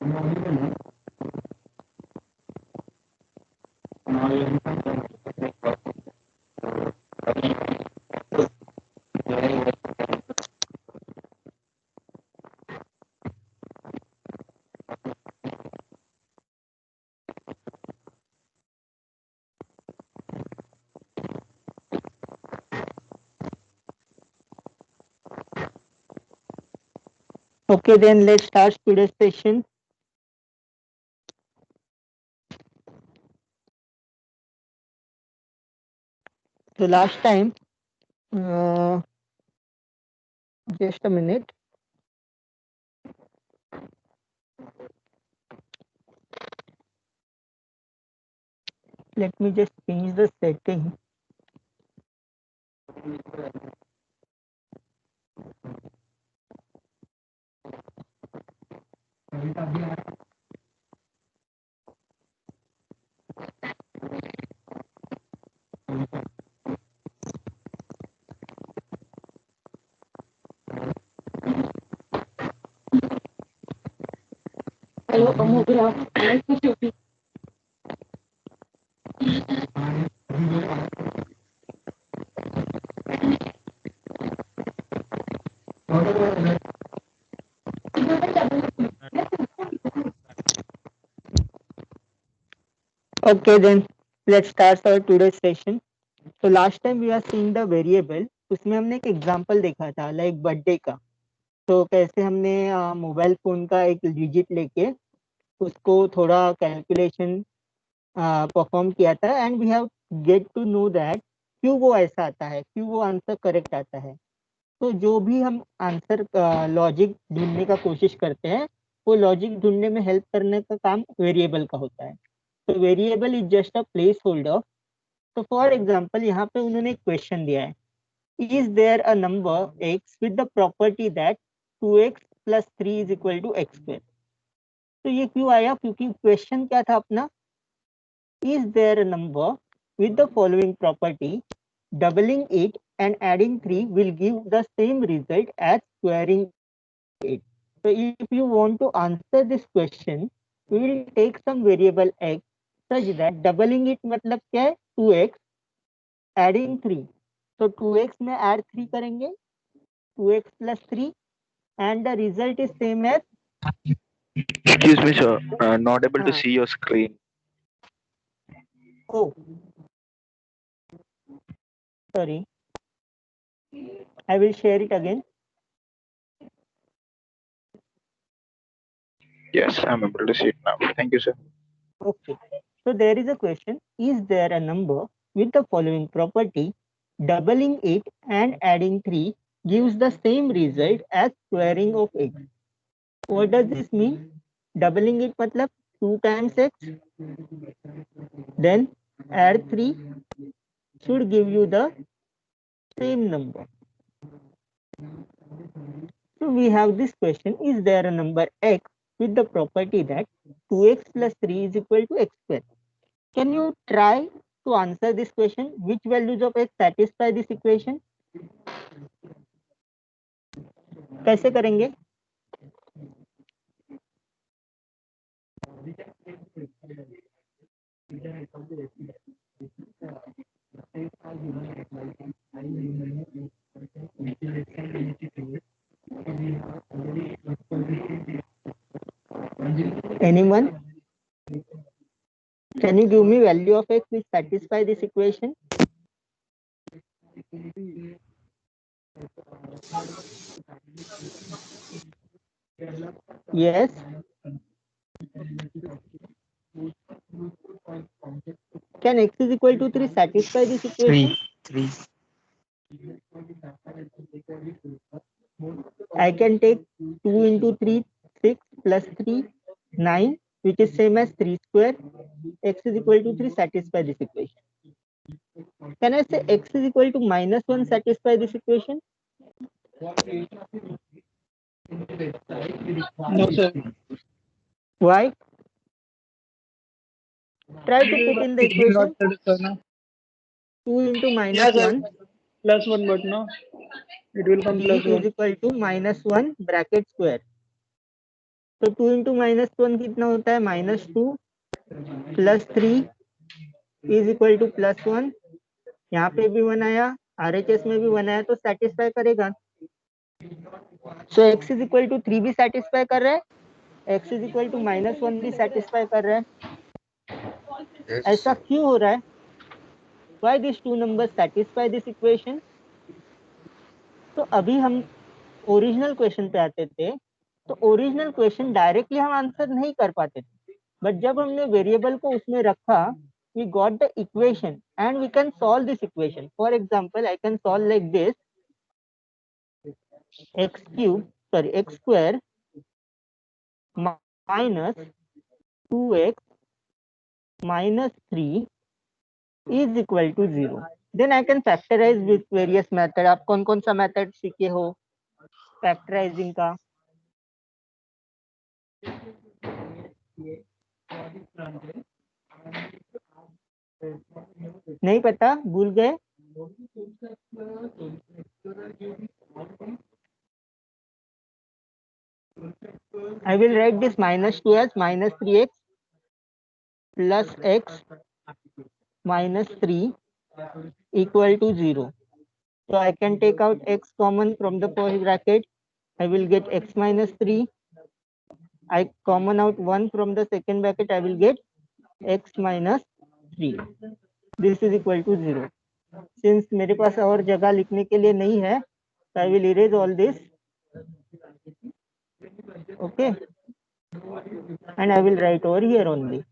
Okay, then let's start today's session. So last time, uh, just a minute. Let me just change the setting. Hello, Amobra. Nice to meet you. Okay, then let's start our today's session. तो last time we are seeing the variable, उसमें हमने एक example देखा था like birthday का। तो कैसे हमने मोबाइल फोन का एक डिजिट लेके उसको थोड़ा कैलकुलेशन परफॉर्म किया था and we have get to know that क्यों वो ऐसा आता है, क्यों वो आंसर करेक्ट आता है। तो जो भी हम आंसर लॉजिक ढूंढने का कोशिश करते हैं, वो लॉजिक ढूंढने में हेल्प करने का काम वेरिएबल का होता है। तो variable is just a placeholder. तो फॉर एग्जाम्पल यहाँ पे उन्होंने एक क्वेश्चन दिया है, is there a number x with the property that 2x plus 3 is equal to x square. तो ये क्यों आया, क्योंकि क्वेश्चन क्या था अपना, is there a number with the following property, doubling it and adding 3 will give the same result as squaring it. So if you want to answer this question, we will take some variable x such that doubling it मतलब क्या है 2x, adding 3, तो 2x में add 3 करेंगे, 2x plus 3, and the result is same as Excuse me, sir. Not able to हाँ, see your screen. oh sorry, I will share it again. Yes, I'm able to see it now. Thank you, sir. Okay, so there is a question, is there a number with the following property, doubling it and adding 3 gives the same result as squaring of x? What does this mean? Doubling it matlab 2 times x, then add 3 should give you the same number. So we have this question, is there a number x with the property that 2x plus 3 is equal to x square? Can you try to answer this question? Which values of x satisfy this equation? कैसे करेंगे? Anyone? Can you give me value of x which satisfy this equation? Yes. Can x is equal to 3 satisfy this equation? 3. I can take 2 into 3, 6 plus 3, 9, which is same as 3 square. X is equal to 3 satisfy this equation. Can I say x is equal to minus 1 satisfy this equation? No, sir. Why? Try to put in the It will not equation satisfy now. 2 into Yeah, minus sir. 1, +1, but no. It will come b is +1. equal to minus 1 bracket square. तो 2 into -1 कितना होता है? -2 plus 3 is equal to +1। यहाँ पे भी 1 आया, RHS में भी 1 आया, तो सेटिस्फाई करेगा। सो x इज इक्वल टू 3 भी सेटिस्फाई कर रहा है, x इज इक्वल टू -1 भी सेटिस्फाई कर रहा है। ऐसा क्यों हो रहा है? Why these two numbers satisfy this equation? तो अभी हम ओरिजिनल क्वेश्चन पे आते थे, तो ओरिजिनल क्वेश्चन डायरेक्टली हम आंसर नहीं कर पाते थे, बट जब हमने वेरिएबल को उसमें रखा, we got the equation and we can solve this equation. For example, I can solve like this: x square minus 2x minus 3 is equal to 0. Then I can factorize with various method. आप कौन कौन सा method सीखे हो factorising का? नहीं पता, भूल गए? I will write this -2 as -3x plus x minus 3 equal to 0. So I can take out x common from the first bracket. I will get x minus 3. I common out 1 from the second bracket. I will get x minus 3. This is equal to 0. Since मेरे पास और जगह लिखने के लिए नहीं है, so I will erase all this. Okay. And I will write over here only.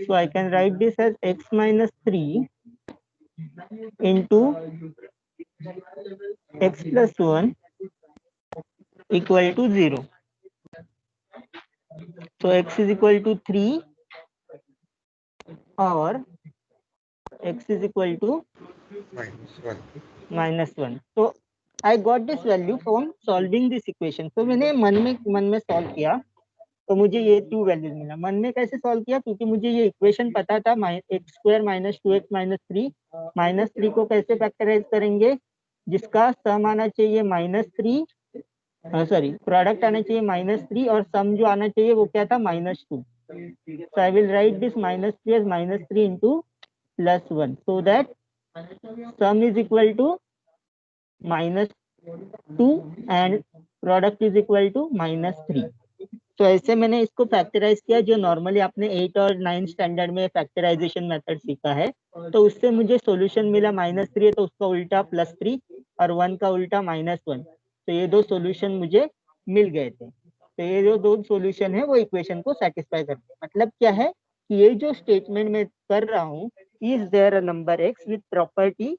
So I can write this as x minus 3 into x plus 1 equal to 0. So x is equal to 3 or x is equal to -1. So I got this value from solving this equation. So मैंने मन में solve किया, तो मुझे ये 2 values मिला। मन में कैसे सॉल्व किया? क्योंकि मुझे ये इक्वेशन पता था, x square minus 2x minus 3। -3 को कैसे फैक्टराइज करेंगे? जिसका सम आना चाहिए -3, सॉरी प्रोडक्ट आना चाहिए -3 और सम जो आना चाहिए वो क्या था? -2. So I will write this -3 as -3 into +1, so that sum is equal to -2 and product is equal to -3. तो ऐसे मैंने इसको फैक्टराइज किया, जो नॉर्मली आपने 8 और 9 स्टैंडर्ड में फैक्टराइजेशन मेथड सीखा है। तो उससे मुझे सॉल्यूशन मिला -3 है तो उसका उल्टा +3 और 1 का उल्टा -1। तो ये दो सॉल्यूशन मुझे मिल गए थे। तो ये जो दो सॉल्यूशन है वो इक्वेशन को सेटिस्फाई करते हैं। मतलब क्या है कि ये जो स्टेटमेंट में कर रहा हूँ, is there a number x with property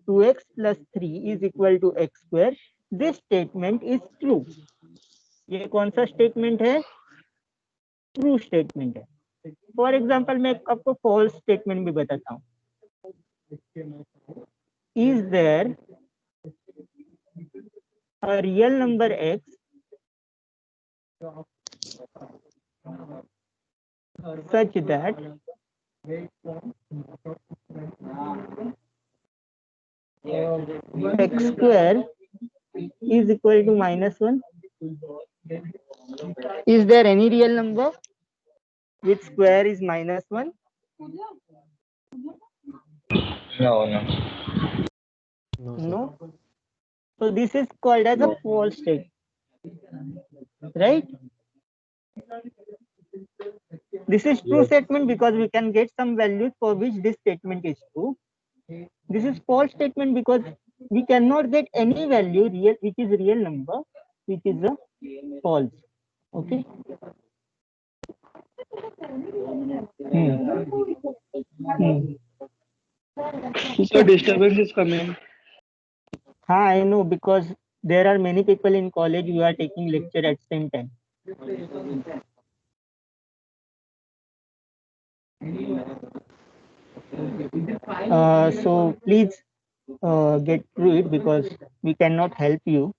2x plus 3 is equal to x square, this statement is true. ये कौन सा स्टेटमेंट है? ट्रू स्टेटमेंट है। फॉर एग्जाम्पल मैं आपको फॉल्स स्टेटमेंट भी बताता हूँ। Is there a real number x such that x square is equal to -1? Is there any real number which square is -1? No. So this is called as a false statement, right? This is true statement because we can get some values for which this statement is true. This is false statement because we cannot get any value real which is real number which is a false. Okay. So disturbance is coming. I know, because there are many people in college who are taking lecture at same time. So please get through it because we cannot help you.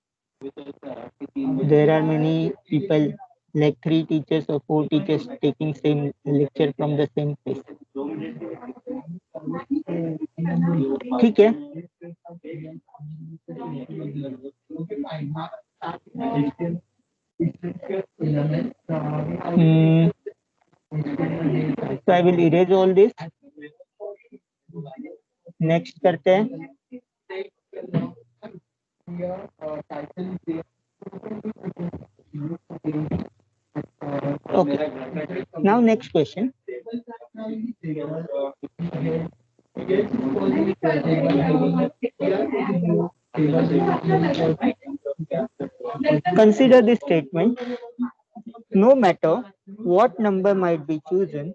There are many people, like 3 teachers or 4 teachers taking same lecture from the same place. ठीक है, so I will erase all this. Next करते हैं. Okay, now next question. Consider this statement. No matter what number might be chosen,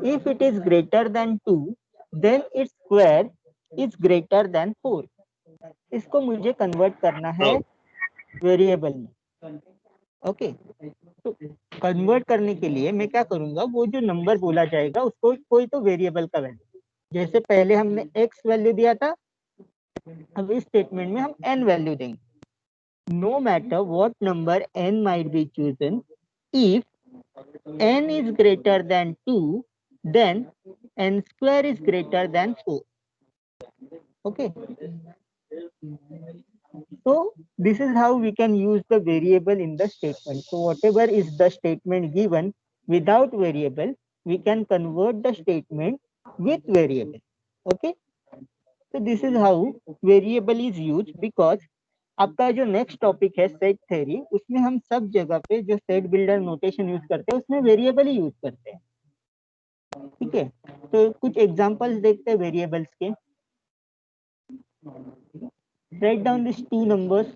if it is greater than 2, then its square is greater than 4. इसको मुझे convert करना है variable में. Okay, तो convert करने के लिए मैं क्या करूंगा, वो जो नंबर बोला जाएगा उसको कोई तो वेरिएबल का वैल्यू, जैसे पहले हमने x वैल्यू दिया था, अब इस स्टेटमेंट में हम n वैल्यू देंगे. No matter what number n might be chosen, if n is greater than 2, then n square is greater than 4. Okay, so this is how we can use the variable in the statement. So whatever is the statement given without variable, we can convert the statement with variable. Okay, so this is how variable is used. Because आपका जो next topic है set theory, उसमें हम सब जगह पे जो set builder notation use करते हैं उसमें वेरिएबल ही यूज करते हैं. ठीक है, तो कुछ एग्जांपल्स देखते हैं वेरिएबल्स के. Write down these two numbers.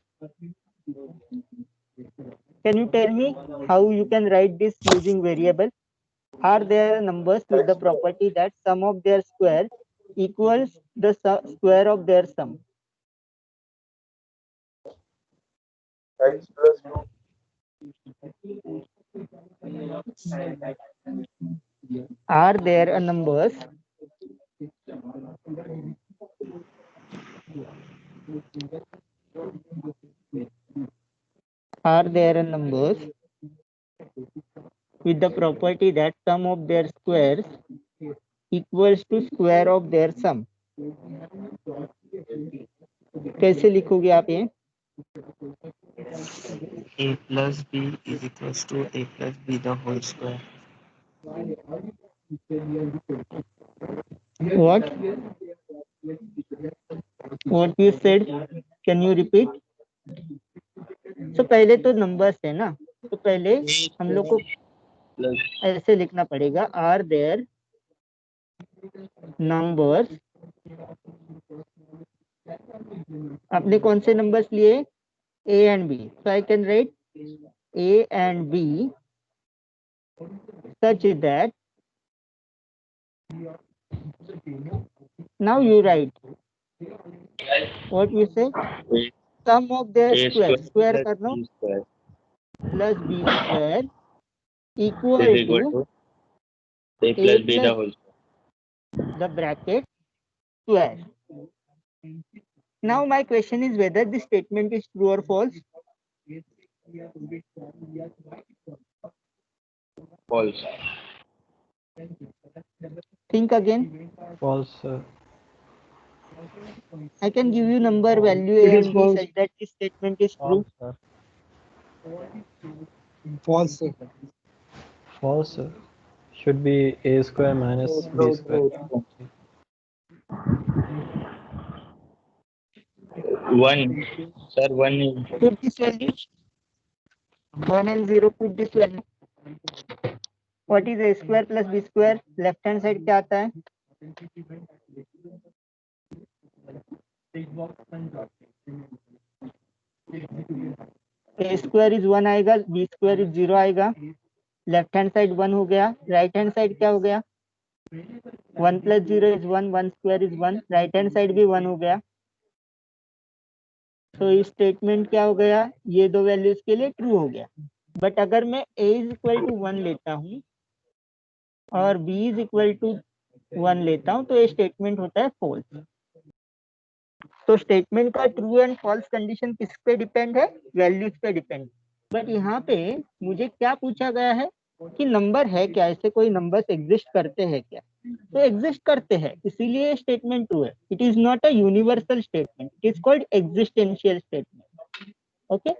Can you tell me how you can write this using variable? Are there numbers with the property that sum of their square equals the square of their sum? X plus 2. Are there numbers with the property that sum of their squares equals to square of their sum? कैसे लिखोगे आप ये? a plus b is equals to a plus b the whole square. What you said? Can you repeat? So पहले तो numbers है ना, तो पहले हम लोग को ऐसे लिखना पड़ेगा. Are there numbers. आपने कौन से नंबर्स लिए? A and B. So I can write A and B such that, now you write what you say, sum of their square, square कर लो, plus B square equal to a plus b the whole square. the bracket square. Now my question is whether this statement is true or false. False. Think again. False, sir. I can give you number, value A and B such that this statement is true. False, sir. False, sir. Should be a square minus b square. 1. Sir, 1 is Put this value. 1 and 0, put this value. What is A square plus B square? Left hand side क्या आता है? A square is 1 आएगा, B square is 0 आएगा. Left hand side 1 हो गया, right hand side क्या हो गया? 1 plus 0 is 1, 1 square is 1, right hand side भी 1 हो गया. तो इस स्टेटमेंट क्या हो गया? ये दो वैल्यूज के लिए ट्रू हो गया. बट अगर मैं a इज इक्वल टू 1 लेता हूँ और b इज इक्वल टू 1 लेता हूँ तो ये स्टेटमेंट होता है फॉल्स. तो स्टेटमेंट का ट्रू एंड फॉल्स कंडीशन किस पे डिपेंड है? वैल्यूज पे डिपेंड. बट यहाँ पे मुझे क्या पूछा गया है कि नंबर है क्या, ऐसे कोई नंबर्स एग्जिस्ट करते हैं क्या? तो एग्जिस्ट करते हैं, इसीलिए स्टेटमेंट ट्रू है. It is not a universal statement, it is called existential statement. Okay.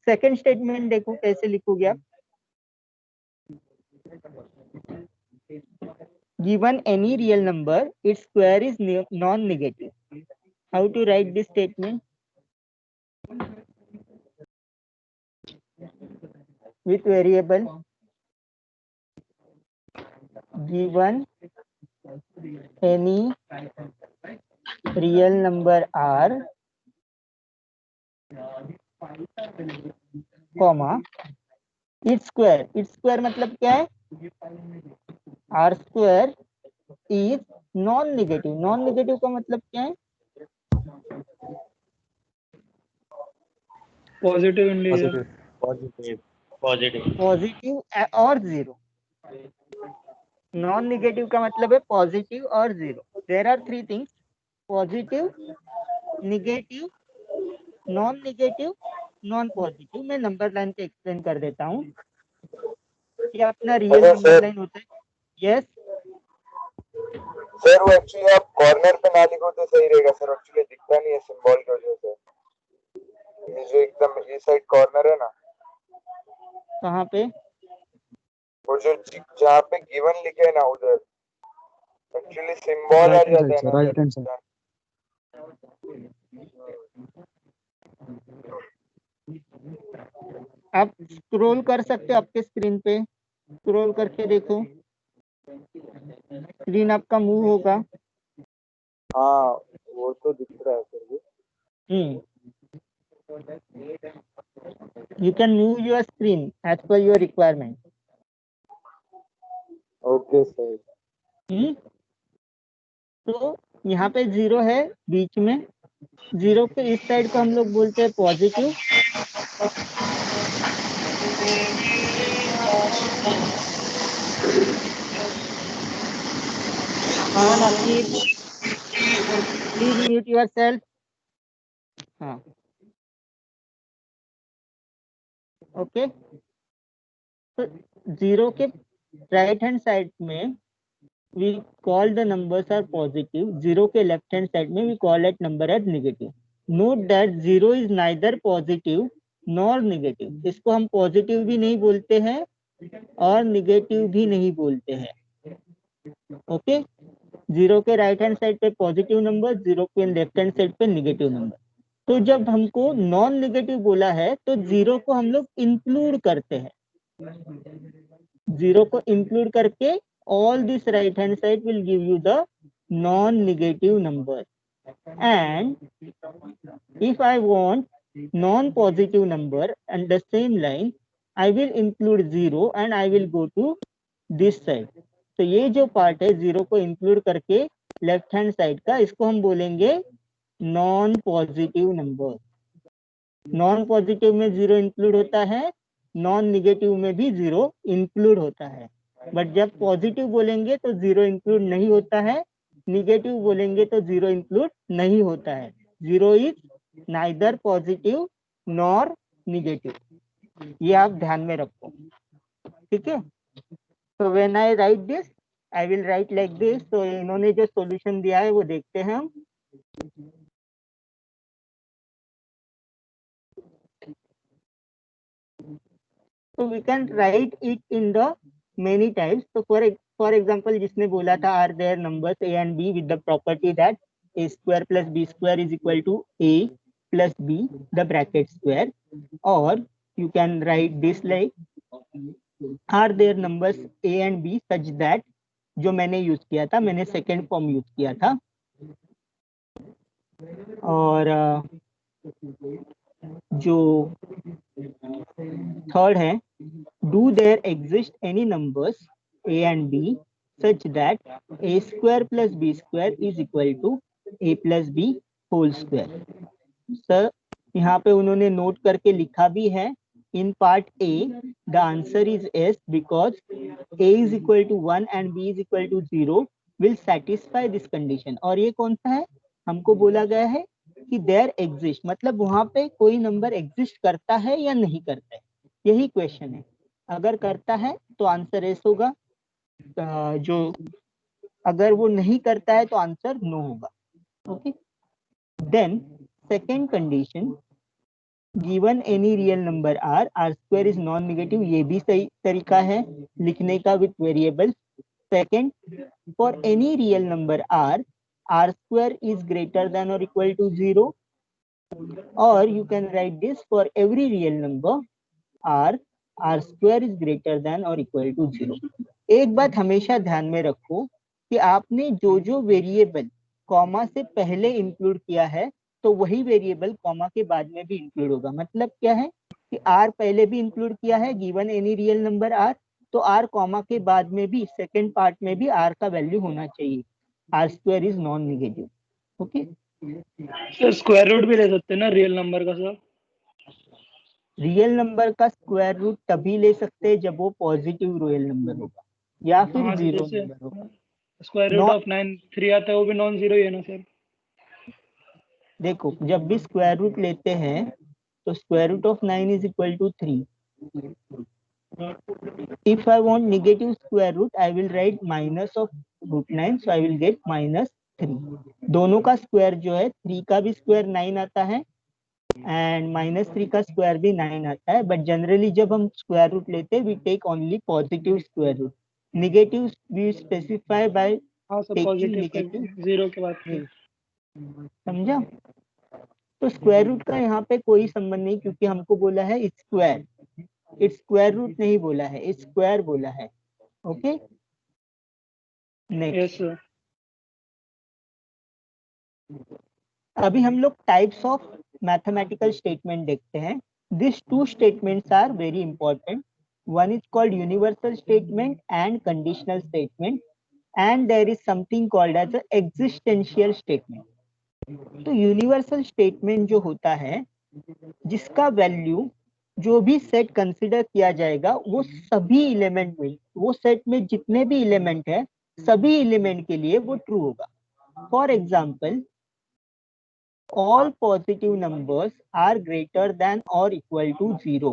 Second statement देखो कैसे लिखोगे आप. Given any real number, its square is non-negative. How to write this statement? With variable. Given any real number r, comma, its square मतलब क्या है? r square is non-negative. Non-negative का मतलब क्या है? Positive integer. पॉजिटिव और zero. Non negative का मतलब है पॉजिटिव और zero. There are three things: positive, negative, non negative, non positive. मैं नंबर लाइन पे एक्सप्लेन कर देता हूँ. ये अपना रियल नंबर लाइन होता है. यस सर, वो एक्चुअली आप कॉर्नर पे ना लिखो तो सही रहेगा सर. एक्चुअली दिखता नहीं है सिंबल की वजह से. ये जो एकदम ये साइड कॉर्नर है ना, कहाँ पे? वो जो जहाँ पे गिवन लिखे है ना, उधर एक्चुअली सिंबल आ जाता है ना. Right hand side. आप स्क्रॉल कर सकते हो आपके स्क्रीन पे. स्क्रॉल करके देखो, स्क्रीन आपका मूव होगा. हाँ, वो तो दिख रहा है sir. You can move your screen as per your requirement. Okay sir. तो यहाँ पे जीरो है बीच में. जीरो के इस साइड को हम लोग बोलते हैं पॉजिटिव. हाँ प्लीज म्यूट योर सेल्फ. हाँ ओके. तो जीरो के राइट हैंड साइड में we call the numbers are positive. Zero के left hand side में we call that number as negative. Note that zero is neither positive nor negative. इसको हम positive भी नहीं बोलते हैं और निगेटिव भी नहीं बोलते हैं. ओके. जीरो के राइट हैंड साइड पे पॉजिटिव नंबर, जीरो के लेफ्ट हैंड साइड पे निगेटिव नंबर. तो जब हमको नॉन निगेटिव बोला है तो जीरो को हम लोग इंक्लूड करते हैं. जीरो को इंक्लूड करके all this right hand side will give you the non-negative number. And if I want non-positive number and the same line, I will include zero and I will go to this side. तो ये जो part है zero को include करके left hand side का, इसको हम बोलेंगे non positive number. Non positive में जीरो इंक्लूड होता है, नॉन निगेटिव में भी जीरो इंक्लूड होता है. बट जब पॉजिटिव बोलेंगे तो जीरो इंक्लूड नहीं होता है, निगेटिव बोलेंगे तो जीरो इंक्लूड नहीं होता है. Zero is neither positive nor negative. ये आप ध्यान में रखो. ठीक है. तो when I right this I will write like this. तो इन्होंने जो सॉल्यूशन दिया है वो देखते हैं हम. So we can write it in the many types. So for example, जिसने बोला था are there numbers a and b with the property that a square plus b square is equal to a plus b the bracket square. Or you can write this like are there numbers a and b such that, जो मैंने use किया था, मैंने second form use किया था. और जो third है, do there exist any numbers a and b such that a square plus b square is equal to a plus b whole square. Sir यहाँ पे उन्होंने नोट करके लिखा भी है. In part A, the answer is S because A is equal to 1 and B is equal to 0 will satisfy this condition. और ये कौन सा है? हमको बोला गया है कि there exist, मतलब वहां पे कोई नंबर एग्जिस्ट करता है या नहीं करता है, यही क्वेश्चन है. अगर करता है तो आंसर एस होगा, जो अगर वो नहीं करता है तो आंसर नो होगा। Okay, then second condition, given any real number r, r square is non negative, ये भी सही तरीका है लिखने का with variable. Second, for any real number r, r square is greater than और इक्वल टू 0, और you can write this for every real number r, r square is greater than और इक्वल टू 0। एक बात हमेशा ध्यान में रखो कि आपने जो जो वेरिएबल कॉमा से पहले इंक्लूड किया है तो वही वेरिएबल कॉमा के बाद में भी इंक्लूड होगा। मतलब क्या है कि आर पहले भी इंक्लूड किया है given any real number r, तो आर कॉमा के बाद में भी सेकेंड पार्ट में भी आर का वैल्यू होना चाहिए। R square is non negative. Okay, sir square root भी ले सकते हैं ना रियल नंबर का सर? रियल नंबर का स्क्वायर रूट तभी ले सकते हैं जब वो पॉजिटिव रियल नंबर होगा या फिर हाँ, तो जीरो जैसे नंबर होगा। स्क्वायर रूट ऑफ 9 3 आता है, वो भी नॉन जीरो ही है ना सर? देखो, जब भी स्क्वायर रूट लेते हैं तो square root of 9 is equal to 3। If I want negative square root, I will write minus of root 9, so I will get minus 3। दोनों का स्क्वायर जो है, 3 का भी स्क्वायर 9 आता है एंड -3 का स्क्वायर भी 9 आता है, बट जनरली जब हम स्क्वायर रूट लेते हैं we take only positive square root. Negative we specify by हाँ सर, टेकिंग पॉजिटिव का नेगेटिव। जीरो के बाद से। समझा? तो स्क्वायर रूट का यहाँ पे कोई संबंध नहीं, क्योंकि हमको बोला है स्क्वायर, इट्स स्क्वायर रूट नहीं बोला है, इट्स स्क्वायर बोला है। Okay, next. Yes sir. अभी हम लोग टाइप्स ऑफ मैथमेटिकल स्टेटमेंट देखते हैं। This two statements are very important. One is called universal statement and conditional statement, and there is something called as existential statement. तो universal statement जो होता है, जिसका वैल्यू जो भी सेट कंसिडर किया जाएगा वो सभी एलिमेंट में, वो सेट में जितने भी एलिमेंट है सभी एलिमेंट के लिए वो ट्रू होगा। For example, all positive numbers are greater than or equal to 0।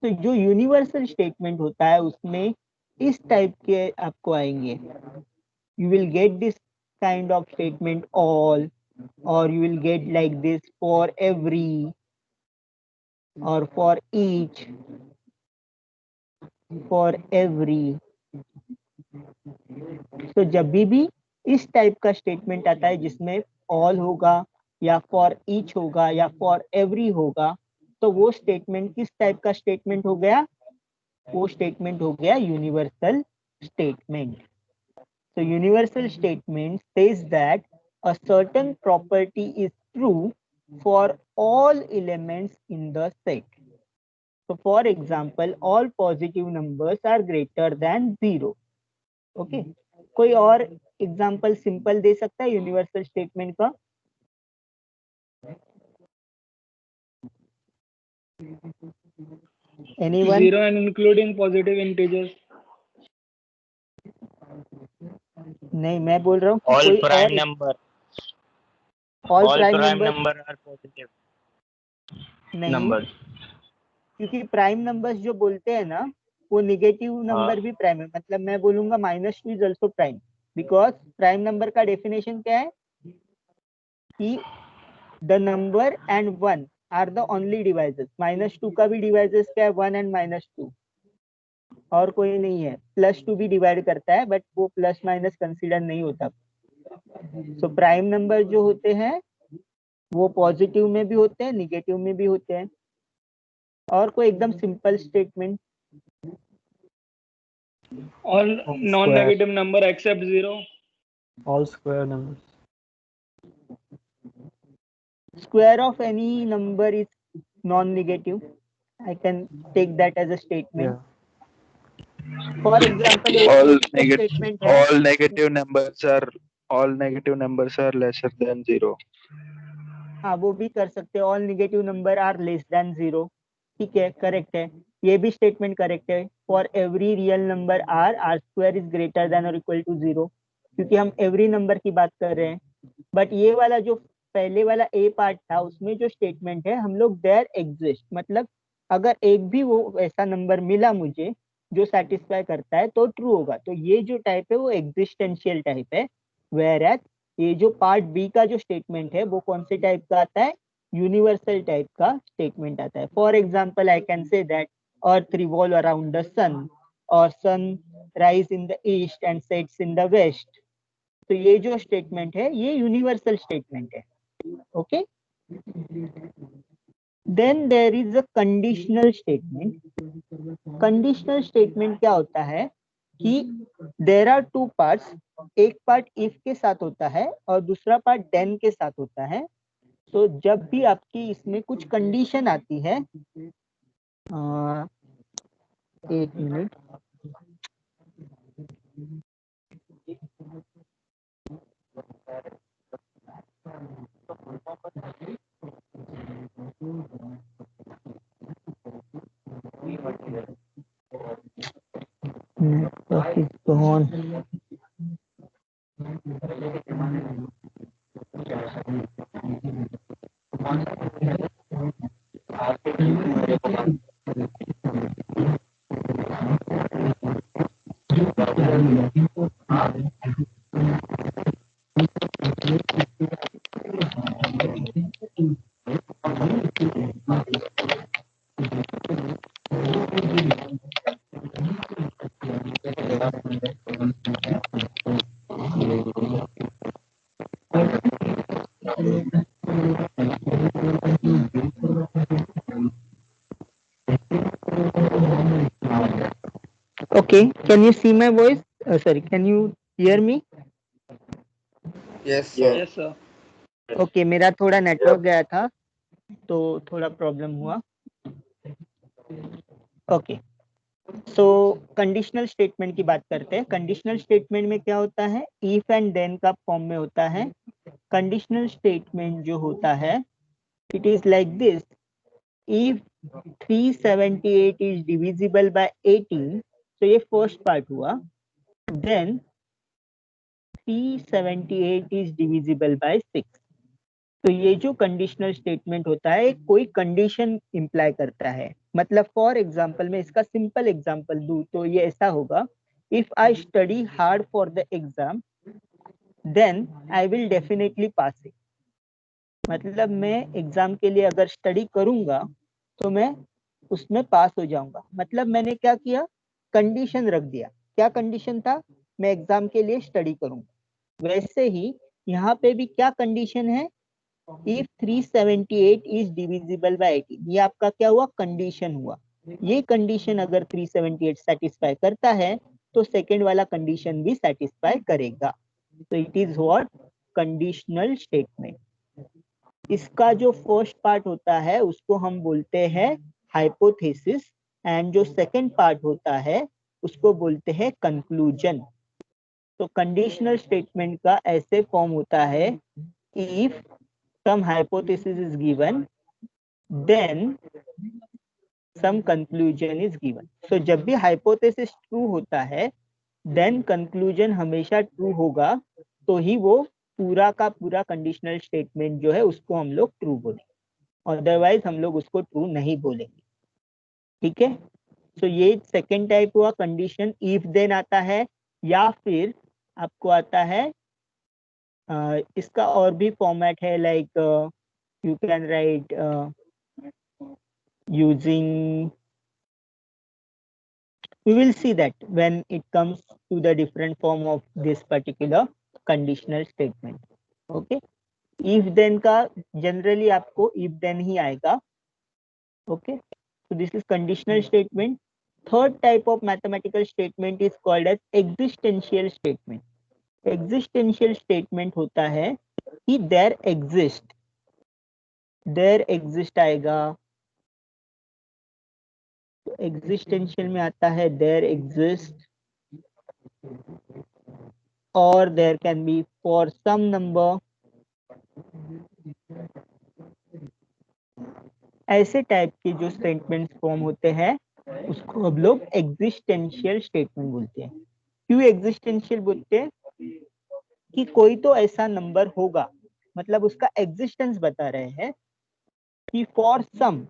तो जो यूनिवर्सल स्टेटमेंट होता है उसमें इस टाइप के आपको आएंगे। You will get this kind of statement all, or you will get like this for every or for each, for every। तो जब भी इस टाइप का स्टेटमेंट आता है जिसमें all होगा या फॉर ईच होगा या फॉर एवरी होगा, तो वो स्टेटमेंट किस टाइप का स्टेटमेंट हो गया? वो स्टेटमेंट हो गया universal statement. So universal statement says that a certain property is true for all elements in the set. So for example, all positive numbers are greater than 0। Okay, कोई और example simple they सकता है universal statement का? Anyone? Zero and including positive integers. नहीं, मैं बोल रहा हूँ कि All कोई prime और। number. All All prime prime number number are positive नहीं, numbers. क्योंकि प्राइम नंबर्स जो बोलते हैं ना वो निगेटिव नंबर भी प्राइम है। मतलब मैं बोलूंगा -2 is also prime, because prime number का डेफिनेशन क्या है कि the number and 1 are the only devices. -2 का भी डिवाइसेस क्या है? 1 एंड -2, और कोई नहीं है। +2 भी डिवाइड करता है बट वो प्लस माइनस कंसीडर नहीं होता। सो प्राइम नंबर जो होते हैं वो पॉजिटिव में भी होते हैं, निगेटिव में भी होते हैं। और कोई एकदम simple statement? All All non square, negative number except zero. all square numbers. Square of any number is non-negative. I can take that as a statement. Yeah. For example, all एक negative statement है, all negative numbers are lesser than 0. हाँ वो भी कर सकते हैं। All negative number are less than 0। ठीक है, करेक्ट है, ये भी स्टेटमेंट करेक्ट है। For every real number r, r square is greater than और इक्वल टू 0, क्योंकि हम एवरी नंबर की बात कर रहे हैं। बट ये वाला जो पहले वाला ए पार्ट था उसमें जो स्टेटमेंट है हम लोग देयर एग्जिस्ट, मतलब अगर एक भी वो ऐसा नंबर मिला मुझे जो सेटिस्फाई करता है तो ट्रू होगा। तो ये जो टाइप है वो एग्जिस्टेंशियल टाइप है, वेयर एज ये जो पार्ट बी का जो स्टेटमेंट है वो कौन से टाइप का आता है, यूनिवर्सल टाइप का स्टेटमेंट आता है। For example I can say that earth revolve around the sun, और sun rise in the east and sets in the west. तो ये जो स्टेटमेंट है ये यूनिवर्सल स्टेटमेंट है। Okay, then there is a conditional statement. Conditional statement क्या होता है कि देर आर टू पार्ट्स, एक पार्ट इफ के साथ होता है और दूसरा पार्ट देन के साथ होता है। तो जब भी आपकी इसमें कुछ कंडीशन आती है, एक minute, network is gone. Okay, can you see my voice? Sorry, can you hear me? Yes, sir. Yes sir. Okay, मेरा थोड़ा नेटवर्क गया था तो थोड़ा प्रॉब्लम हुआ। ओके, सो कंडीशनल स्टेटमेंट की बात करते हैं। कंडीशनल स्टेटमेंट में क्या होता है, इफ एंड देन का फॉर्म में होता है। कंडीशनल स्टेटमेंट जो होता है it is like this, if 378 is divisible by 18, तो ये फर्स्ट पार्ट हुआ। Then 378 is divisible by 6। तो ये जो कंडीशनल स्टेटमेंट होता है कोई कंडीशन इंप्लाई करता है। मतलब फॉर एग्जांपल मैं इसका सिंपल एग्जांपल दूं तो ये ऐसा होगा, if I study hard for the exam then I will definitely pass it. मतलब मैं एग्जाम के लिए अगर स्टडी करूंगा तो मैं उसमें पास हो जाऊंगा। मतलब मैंने क्या किया, कंडीशन रख दिया। क्या कंडीशन था, मैं एग्जाम के लिए स्टडी करूंगा। वैसे ही यहाँ पे भी क्या कंडीशन है, if 378 is divisible by 18, ये आपका क्या हुआ, कंडीशन हुआ। ये कंडीशन अगर 378 सेटिस्फाई करता है तो सेकंड वाला कंडीशन भी सेटिस्फाई करेगा। तो it is what, conditional statement. इसका जो फर्स्ट पार्ट होता है उसको हम बोलते हैं हाइपोथेसिस, एंड जो सेकंड पार्ट होता है उसको बोलते हैं कंक्लूजन। तो कंडीशनल स्टेटमेंट का ऐसे फॉर्म होता है, if some hypothesis is given then some conclusion is given। so जब भी hypothesis true होता है then conclusion हमेशा true होगा, तो ही वो पूरा का पूरा कंडीशनल स्टेटमेंट जो है उसको हम लोग ट्रू बोलेंगे, अदरवाइज हम लोग उसको ट्रू नहीं बोलेंगे। ठीक है, तो ये सेकेंड टाइप हुआ, कंडीशन इफ देन आता है, या फिर आपको आता है इसका और भी फॉर्मेट है, like you can write using, we will see that when it comes to the different form of this particular conditional statement। okay, if then का generally आपको if then ही आएगा। okay, so this is conditional statement। third type of mathematical statement is called as existential statement। existential statement होता है कि there exist आएगा। तो existential में आता है देयर एग्जिस्ट, और there can be for some number. ऐसे टाइप के जो स्टेटमेंट्स फॉर्म होते हैं उसको हम लोग एग्जिस्टेंशियल स्टेटमेंट बोलते हैं। क्यों एग्जिस्टेंशियल बोलते हैं, कि कोई तो ऐसा नंबर होगा, मतलब उसका एग्जिस्टेंस बता रहे हैं कि फॉर सम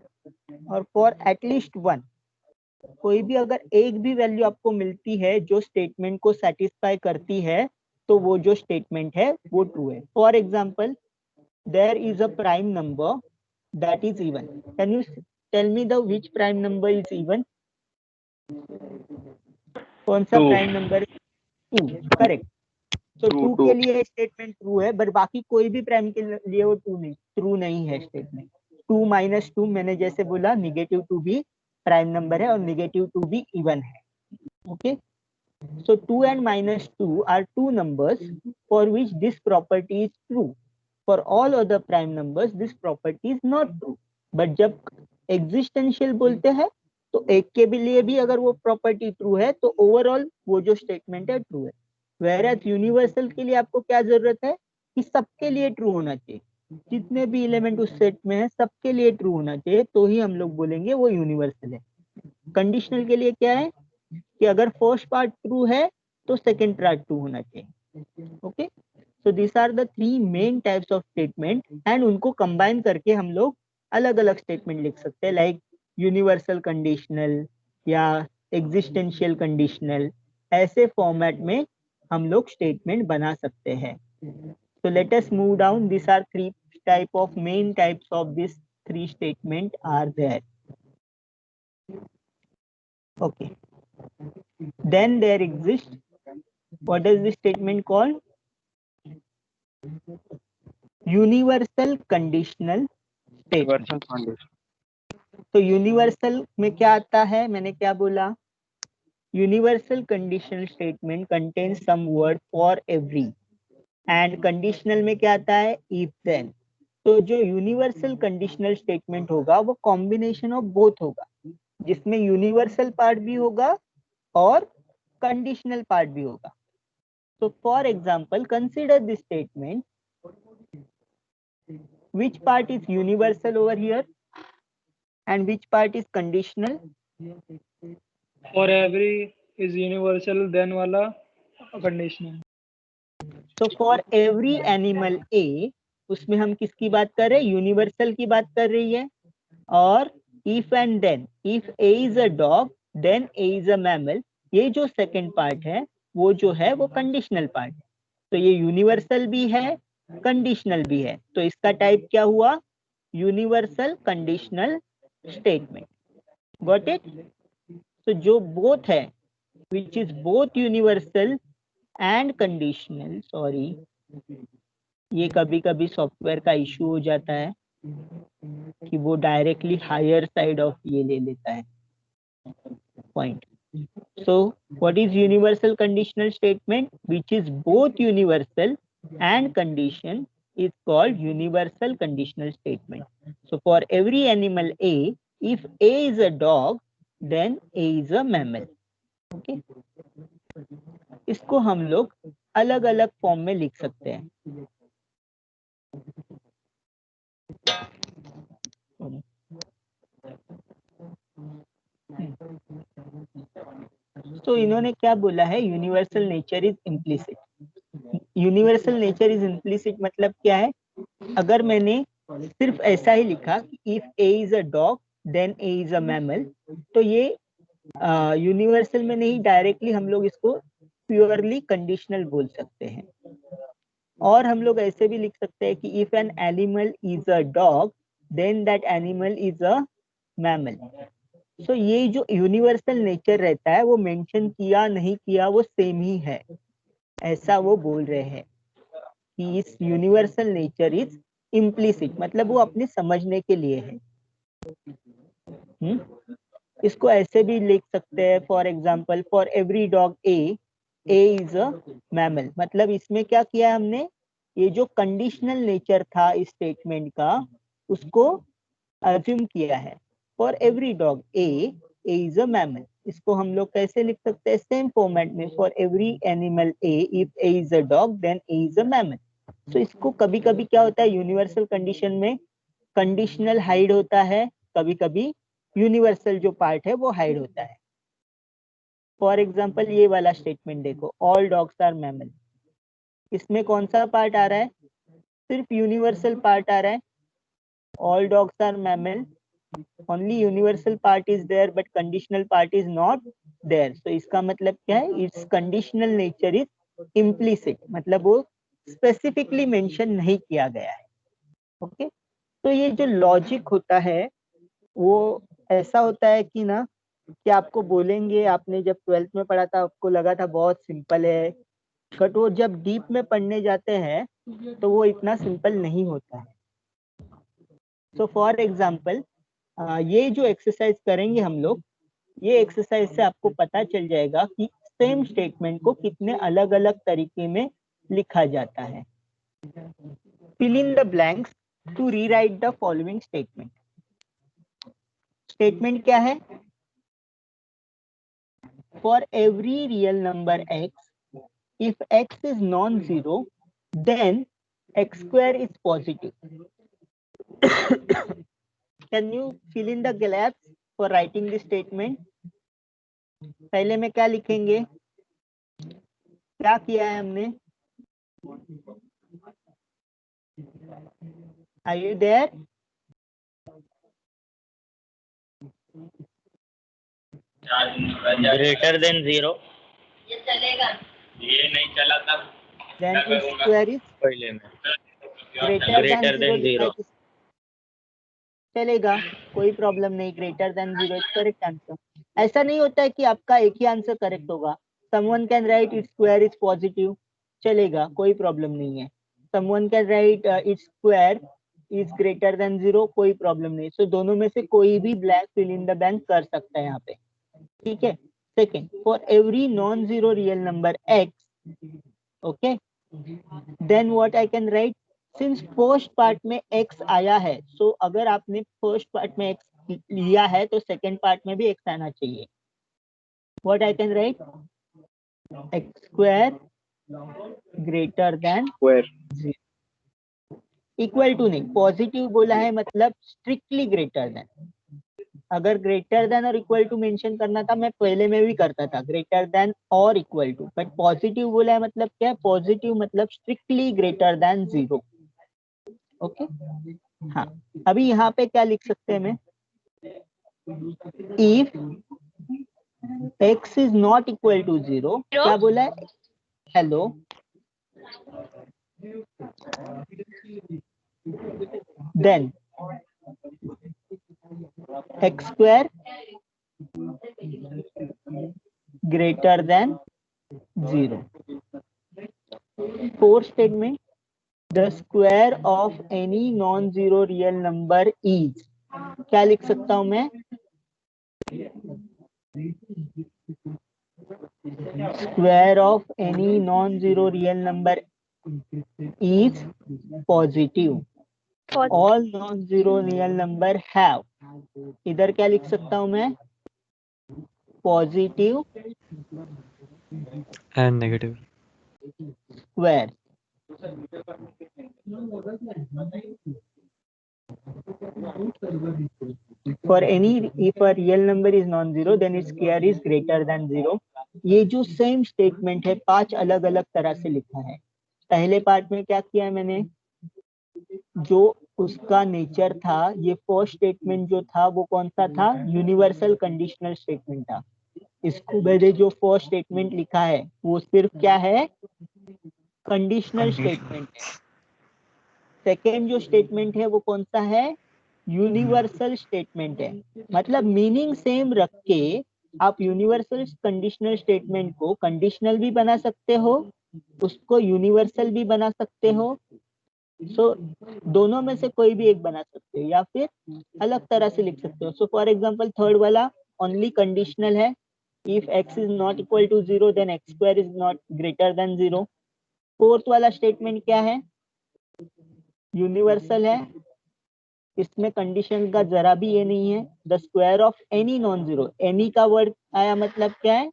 और फॉर एटलीस्ट वन कोई भी अगर एक भी वैल्यू आपको मिलती है जो स्टेटमेंट को सेटिस्फाई करती है तो वो जो स्टेटमेंट है वो ट्रू है। For example, there is a prime number that is even. Can you tell me the which prime number is even? कौन सा Two. Prime number? 2, करेक्ट। तो Two, 2 two. के लिए स्टेटमेंट ट्रू है, बट बाकी कोई भी प्राइम के लिए वो ट्रू नहीं है स्टेटमेंट। 2 माइनस 2 मैंने जैसे बोला, नेगेटिव 2 भी प्राइम नंबर है और नेगेटिव 2 भी इवन है। Okay, so 2 and minus 2 are two numbers for which this property is true. For all other prime numbers this property is not true. But जब existential बोलते हैं तो एक के भी लिए भी अगर वो प्रॉपर्टी ट्रू है तो ओवरऑल वो जो स्टेटमेंट है ट्रू है। whereas यूनिवर्सल के लिए आपको क्या जरूरत है कि सबके लिए ट्रू होना चाहिए, जितने भी एलिमेंट उस सेट में है सबके लिए ट्रू होना चाहिए, तो ही हम लोग बोलेंगे वो यूनिवर्सल है। कंडीशनल के लिए क्या है कि अगर फर्स्ट पार्ट ट्रू है तो सेकंड पार्ट ट्रू होना चाहिए। Okay, so this are the 3 main types of statement and उनको कंबाइन करके हम लोग अलग अलग स्टेटमेंट लिख सकते हैं, लाइक यूनिवर्सल कंडीशनल या एग्जिस्टेंशियल कंडीशनल। ऐसे फॉर्मेट में हम लोग स्टेटमेंट बना सकते हैं। so let us move down. These are 3 type of main types of this 3 statement are there. Okay, then there exists, what is this statement called? Universal conditional statement. Universal condition. तो universal में क्या आता है, मैंने क्या बोला? Universal conditional statement contains some word for every, and conditional में क्या आता है? If then. तो जो यूनिवर्सल कंडीशनल स्टेटमेंट होगा वो कॉम्बिनेशन ऑफ बोथ होगा, जिसमें यूनिवर्सल पार्ट भी होगा और कंडीशनल पार्ट भी होगा। So for example, consider this statement. Which part is universal over here and which part is conditional? For every is universal, then वाला conditional. So for every animal A, उसमें हम किसकी बात कर रहे हैं? यूनिवर्सल की बात कर रही है। और if and then, if A is a dog, then A is a mammal, ये जो सेकंड पार्ट है वो जो है वो कंडीशनल पार्ट है। तो ये यूनिवर्सल भी है, कंडीशनल भी है, तो इसका टाइप क्या हुआ? Universal conditional statement. Got it? तो जो बोथ है, which is both universal and conditional, sorry ये कभी कभी सॉफ्टवेयर का इशू हो जाता है कि वो डायरेक्टली हायर साइड ऑफ ये ले लेता है point. So what is universal conditional statement? Which is both universal and condition is called universal conditional statement. So for every animal A, if A is a dog, then A is a mammal. Okay? इसको हम लोग अलग अलग form में लिख सकते हैं। तो इन्होंने क्या बोला है? Universal nature is implicit. Universal nature is implicit मतलब क्या है? अगर मैंने सिर्फ ऐसा ही लिखा कि if A is a dog then A is a mammal, तो ये यूनिवर्सल में नहीं, डायरेक्टली हम लोग इसको प्योरली कंडीशनल बोल सकते हैं। और हम लोग ऐसे भी लिख सकते हैं कि if an animal is a dog then that animal is a mammal. So ये जो यूनिवर्सल नेचर रहता है वो मेंशन किया नहीं किया वो सेम ही है, ऐसा वो बोल रहे हैं कि इस यूनिवर्सल नेचर इज इम्प्लिसिट, मतलब वो अपने समझने के लिए है। इसको ऐसे भी लिख सकते हैं, for example for every dog A is a mammal. मतलब इसमें क्या किया है हमने? ये जो कंडीशनल नेचर था इस स्टेटमेंट का उसको अज्यूम किया है। For every dog A is a mammal, इसको हम लोग कैसे लिख सकते हैं? सेम फॉर्मेट में, for every animal A, if A is a dog then A is a mammal. तो इसको कभी कभी क्या होता है, यूनिवर्सल कंडीशन में कंडीशनल हाइड होता है, कभी कभी यूनिवर्सल जो पार्ट है वो हाइड होता है। फॉर एग्जाम्पल ये वाला स्टेटमेंट देखो, ऑल डॉग्स आर मैमल। इसमें कौन सा पार्ट आ रहा है? सिर्फ यूनिवर्सल पार्ट आ रहा है, all dogs are mammal, only universal part is there but conditional part is not there. तो इसका मतलब क्या है, it's conditional nature is implicit, मतलब वो स्पेसिफिकली मेंशन नहीं किया गया है। ओके, तो ये जो लॉजिक होता है वो ऐसा होता है कि ना, कि आपको बोलेंगे, आपने जब 12th में पढ़ा था आपको लगा था बहुत सिंपल है, बट वो जब डीप में पढ़ने जाते हैं तो वो इतना सिंपल नहीं होता है। सो फॉर एग्जाम्पल ये जो एक्सरसाइज करेंगे हम लोग, ये एक्सरसाइज से आपको पता चल जाएगा कि सेम स्टेटमेंट को कितने अलग अलग तरीके में लिखा जाता है। Fill in the blanks to rewrite the following statement. Statement क्या है? For every real number x, if x is non-zero, then x square is positive. Can you fill in the gaps for writing this statement? पहले में क्या लिखेंगे, क्या किया है हमने? Are you there? Greater than 0 Then its square is पहले में greater than 0 लिखा है 0 किस- चलेगा, कोई प्रॉब्लम नहीं। Greater than 0 is correct answer. ऐसा नहीं होता है कि आपका एक ही आंसर करेक्ट होगा। Someone can write its square is positive, चलेगा, कोई प्रॉब्लम नहीं है। Someone can write its square is greater than 0, कोई प्रॉब्लम नहीं। सो दोनों में से कोई भी blank fill in the blank कर सकता है यहाँ पे, ठीक है। Second, for every non zero real number x, okay, then what I can write, since first part में x आया है, सो अगर आपने फर्स्ट पार्ट में x लिया है तो सेकंड पार्ट में भी x आना चाहिए। What I can write, x square greater than Square. Equal to नहीं, पॉजिटिव बोला है मतलब स्ट्रिक्टली ग्रेटर देन। अगर ग्रेटर देन और इक्वल टू मेंशन करना था, मैं पहले में भी करता था, ग्रेटर देन और इक्वल टू, बट पॉजिटिव बोला है मतलब क्या है, पॉजिटिव मतलब स्ट्रिक्टली ग्रेटर देन 0। ओके, हाँ। अभी यहाँ पे क्या लिख सकते हैं मैं, if x is not equal to 0, क्या बोला है, hello, then x square greater than 0। Fourth statement, the square of any non zero real number is, क्या लिख सकता हूं मैं, square of any non zero real number is positive, all non zero real number have, इधर क्या लिख सकता हूं मैं, positive and negative. Square. For any, if a real number is non-zero, then its square is greater than 0. ये जो same statement है 5 अलग अलग तरह से लिखा है। पहले पार्ट में क्या किया है मैंने, जो उसका नेचर था, ये फर्स्ट स्टेटमेंट जो था वो कौन सा था, यूनिवर्सल कंडीशनल स्टेटमेंट था। इसको मैंने जो फर्स्ट स्टेटमेंट लिखा है वो सिर्फ क्या है, कंडीशनल स्टेटमेंट है। सेकेंड जो स्टेटमेंट है वो कौन सा है, यूनिवर्सल स्टेटमेंट है। मतलब मीनिंग सेम रख के आप यूनिवर्सल कंडीशनल स्टेटमेंट को कंडीशनल भी बना सकते हो, उसको यूनिवर्सल भी बना सकते हो। सो दोनों में से कोई भी एक बना सकते हो, या फिर अलग तरह से लिख सकते हो। सो फॉर एग्जांपल थर्ड वाला ओनली कंडीशनल है, if x is not equal to 0 then x square is not greater than 0। Fourth वाला स्टेटमेंट क्या है, यूनिवर्सल है, इसमें कंडीशन का जरा भी ये नहीं है। The square of any non zero, any का वर्ड आया मतलब क्या है,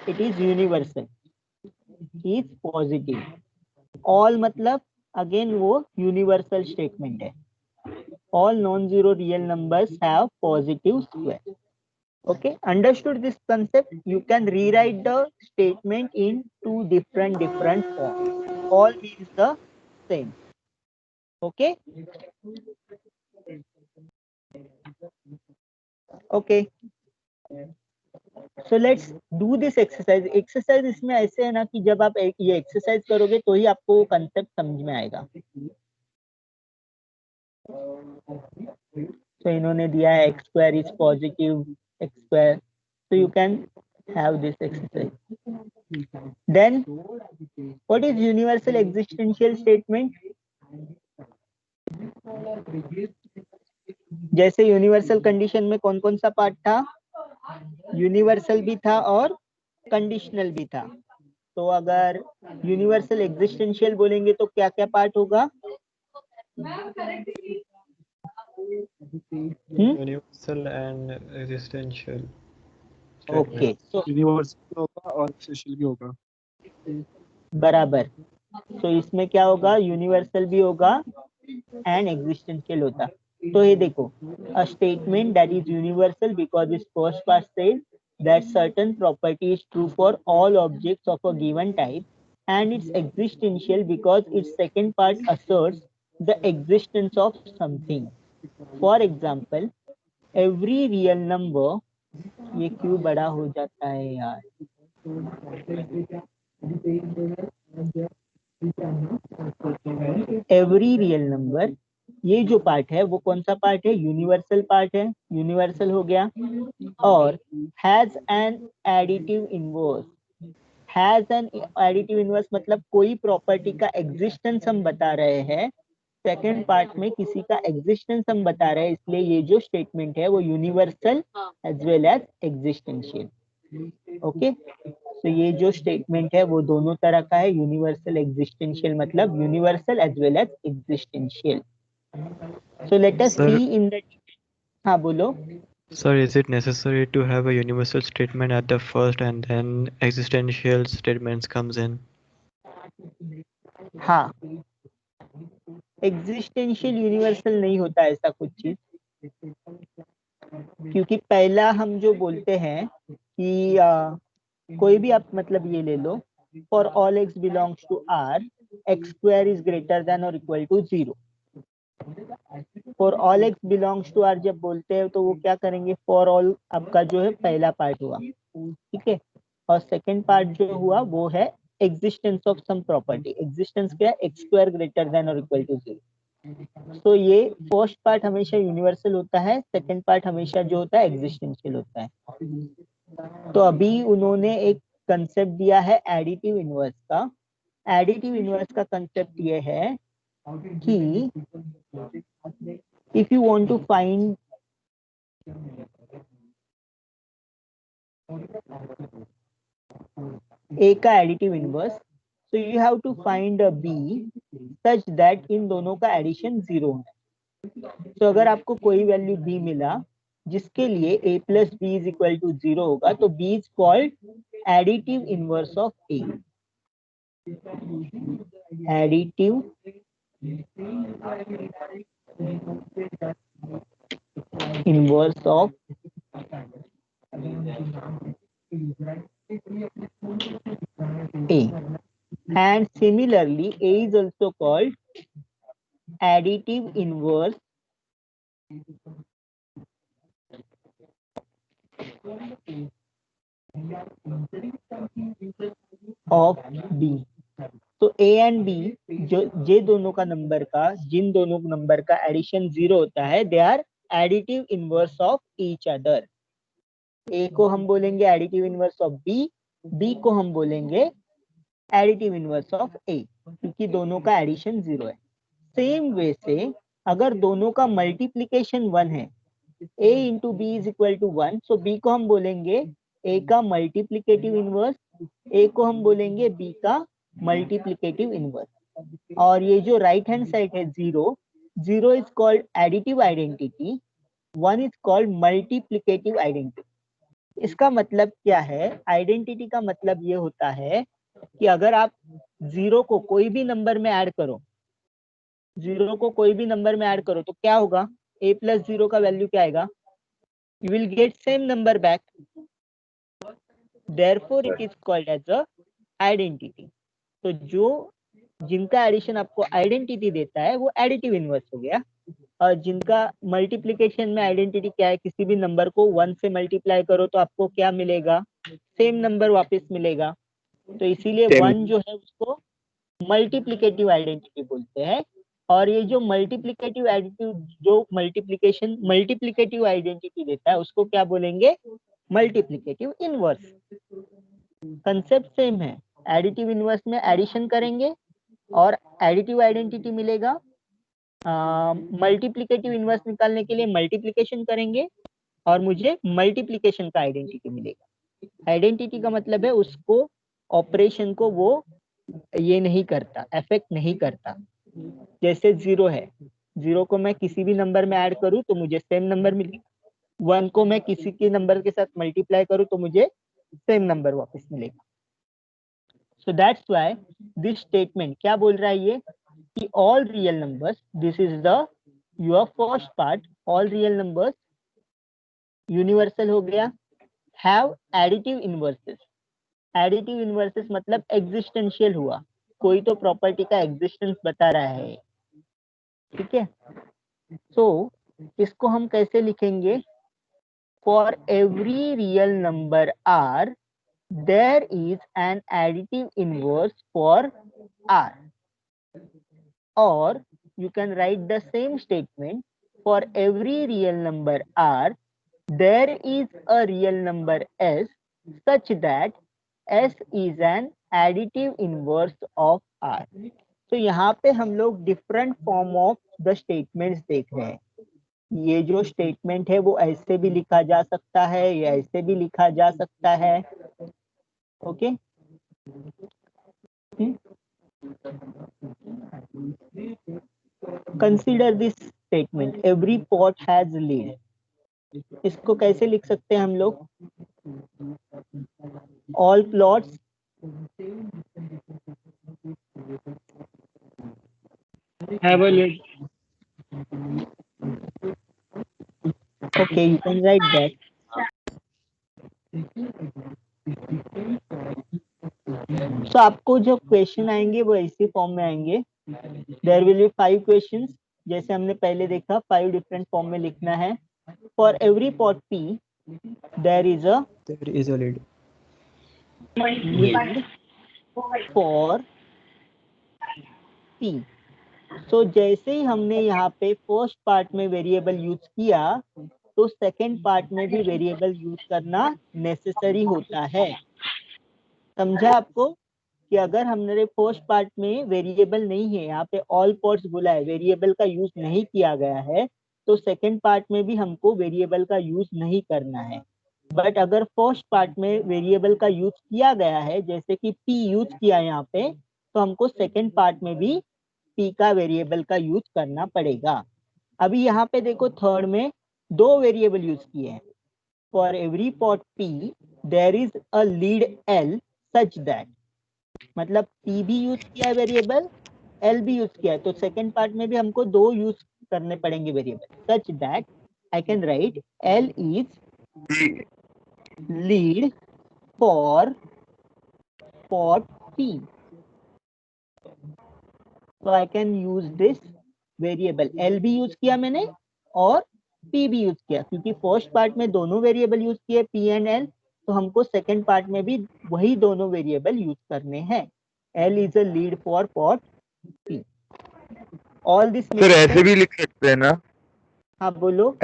it is universal, is positive. All मतलब अगेन वो यूनिवर्सल स्टेटमेंट है, all non zero real numbers have positive square. Okay, understood this concept? You can rewrite the statement in two different forms. All means the same. Okay. Okay, so let's do this exercise. Exercise इसमें ऐसे है ना कि जब आप ये exercise करोगे तो ही आपको वो कंसेप्ट समझ में आएगा। तो इन्होंने दिया है x square is positive x square, so you can have this exercise. Then what is universal existential statement? जैसे यूनिवर्सल कंडीशन में कौन कौन सा पार्ट था? यूनिवर्सल भी था और कंडीशनल भी था। तो अगर यूनिवर्सल एग्जिस्टेंशियल बोलेंगे तो क्या क्या पार्ट होगा? Universal and existential. ओके, तो यूनिवर्सल होगा और एक्सेसियल भी होगा। बराबर। तो इसमें क्या होगा? यूनिवर्सल भी होगा एंड एग्जिस्टेंशियल होता। तो ये देखो, a statement that is universal because it's first part says that certain property is true for all objects of a given type, and it's existential because its second part asserts the existence of something. For example, every real number, ये क्यों बड़ा हो जाता है यार? Every real number, ये जो part है वो कौन सा पार्ट है? यूनिवर्सल पार्ट है, यूनिवर्सल हो गया। और has an additive inverse. Has an additive inverse मतलब कोई प्रॉपर्टी का एग्जिस्टेंस हम बता रहे हैं, सेकेंड पार्ट में किसी का एग्जिस्टेंस हम बता रहे हैं, इसलिए ये जो स्टेटमेंट है वो universal as well as existential. Okay, तो ये जो स्टेटमेंट है वो दोनों तरह का है, यूनिवर्सल एग्जिस्टेंशियल मतलब universal as well as existential. So let us see in the, हाँ बोलो। Sir, is it necessary to have a universal statement at the first and then existential statements comes in? हाँ, existential universal नहीं होता ऐसा कुछ चीज, क्योंकि पहला हम जो बोलते हैं कि कोई भी आप मतलब ये ले लो, for all x belongs to R x square is greater than और equal to 0। For all x belongs to R जब बोलते हैं तो वो क्या करेंगे? फॉर ऑल आपका जो है पहला पार्ट हुआ, ठीक है, और सेकंड पार्ट जो हुआ वो है existence of sum property. Existence क्या है? एक्स स्क्वायर ग्रेटर देन और इक्वल टू 0। तो ये फर्स्ट पार्ट हमेशा यूनिवर्सल होता है, सेकंड पार्ट हमेशा जो होता है एग्जिस्टेंशियल होता है। तो अभी उन्होंने एक कंसेप्ट दिया है एडिटिव इनवर्स का। एडिटिव इनवर्स का कंसेप्ट ये है कि if you want to find A का additive inverse, so you have to find a b such that इन दोनों का एडिशन 0 है। तो अगर आपको कोई वैल्यू b मिला जिसके लिए a plus b is equal to 0 होगा, तो b is called additive inverse of a। Additive inverse of a, and similarly a is also called additive inverse of b। तो a एंड b जो ये दोनों का नंबर का, जिन दोनों number का एडिशन 0 होता है, they are additive inverse of each other. a को हम बोलेंगे additive inverse of b, b को हम बोलेंगे एडिटिव इनवर्स ऑफ a, क्योंकि दोनों का एडिशन 0 है। सेम वे से अगर दोनों का मल्टीप्लीकेशन 1 है, a into b is equal to 1, so b को हम बोलेंगे a का मल्टीप्लीकेटिव इनवर्स, a को हम बोलेंगे b का मल्टीप्लीकेटिव इनवर्स। और ये जो राइट हैंड साइड है 0, 0 is called additive identity, 1 is called multiplicative identity. इसका मतलब क्या है? आइडेंटिटी का मतलब ये होता है कि अगर आप 0 को कोई भी नंबर में ऐड करो, 0 को कोई भी नंबर में ऐड करो तो क्या होगा? a प्लस 0 का वैल्यू क्या आएगा? You will get same number back. Therefore, it is called as a identity. तो जो जिनका एडिशन आपको आइडेंटिटी देता है वो एडिटिव इनवर्स हो गया। जिनका मल्टीप्लिकेशन में आइडेंटिटी क्या है, किसी भी नंबर को 1 से मल्टीप्लाई करो तो आपको क्या मिलेगा, सेम नंबर वापस मिलेगा। तो इसीलिए Same. 1 जो है उसको मल्टीप्लिकेटिव आइडेंटिटी बोलते हैं। और ये जो मल्टीप्लिकेटिव मल्टीप्लिकेटिव आइडेंटिटी देता है उसको क्या बोलेंगे, मल्टीप्लिकेटिव इनवर्स। कंसेप्ट सेम है। एडिटिव इनवर्स में एडिशन करेंगे और एडिटिव आइडेंटिटी मिलेगा। मल्टीप्लिकेटिव इनवर्स निकालने के लिए मल्टीप्लिकेशन करेंगे और मुझे मल्टीप्लिकेशन का आइडेंटिटी मिलेगा। आइडेंटिटी का मतलब है उसको, ऑपरेशन को वो ये नहीं करता, अफेक्ट नहीं करता। जैसे 0 है, 0 को मैं किसी भी नंबर में ऐड करूं तो मुझे सेम नंबर मिलेगा। 1 को मैं किसी के नंबर के साथ मल्टीप्लाई करूं तो मुझे सेम नंबर वापस मिलेगा। So that's why this statement क्या बोल रहा है ये, कि all real numbers, this is the your first part, all real numbers universal हो गया, have additive inverses. Additive inverses मतलब एग्जिस्टेंशियल हुआ, कोई तो प्रॉपर्टी का एग्जिस्टेंस बता रहा है, ठीक है। सो इसको हम कैसे लिखेंगे, for every real number r there is an additive inverse for r, or you can write the same statement, for every real number r there is a real number s such that s is an additive inverse of r। तो यहाँ पे हम लोग different form of the statements देख रहे हैं। ये जो स्टेटमेंट है वो ऐसे भी लिखा जा सकता है या ऐसे भी लिखा जा सकता है, okay. Consider this statement, every pot has lead. इसको कैसे लिख सकते हैं हम लोग, all plots have a lead. Okay, you can right that. तो आपको जो क्वेश्चन आएंगे वो इसी फॉर्म में आएंगे। देयर विल बी 5 क्वेश्चंस, जैसे हमने पहले देखा 5 डिफरेंट फॉर्म में लिखना है। For every pot p there is a lead. Lid for p. तो जैसे ही हमने यहाँ पे फर्स्ट पार्ट में वेरिएबल यूज किया तो सेकंड पार्ट में भी वेरिएबल यूज करना नेसेसरी होता है। समझा आपको, कि अगर हमने फर्स्ट पार्ट में वेरिएबल नहीं है, यहाँ पे ऑल पॉट्स बोला है, वेरिएबल का यूज नहीं किया गया है, तो सेकंड पार्ट में भी हमको वेरिएबल का यूज नहीं करना है। बट अगर फर्स्ट पार्ट में वेरिएबल का यूज किया गया है, जैसे कि पी यूज किया यहाँ पे, तो हमको सेकंड पार्ट में भी पी का वेरिएबल का यूज करना पड़ेगा। अभी यहाँ पे देखो थर्ड में 2 वेरिएबल यूज किए हैं। For every pot p there is a lid l such that, मतलब पी भी यूज किया है वेरिएबल, एल भी यूज किया है, तो सेकंड पार्ट में भी हमको 2 यूज करने पड़ेंगे variable. Such that I can write L is lead for pot P, तो I can use this variable. L भी यूज किया मैंने और पी भी यूज किया, क्योंकि फर्स्ट पार्ट में दोनों वेरिएबल यूज किए पी एंड एल, तो हमको सेकंड पार्ट में भी वही दोनों वेरिएबल यूज करने हैं। L is a lead for pot P. All this sir ऐसे भी लिख सकते हैं ना, हाँ बोलो।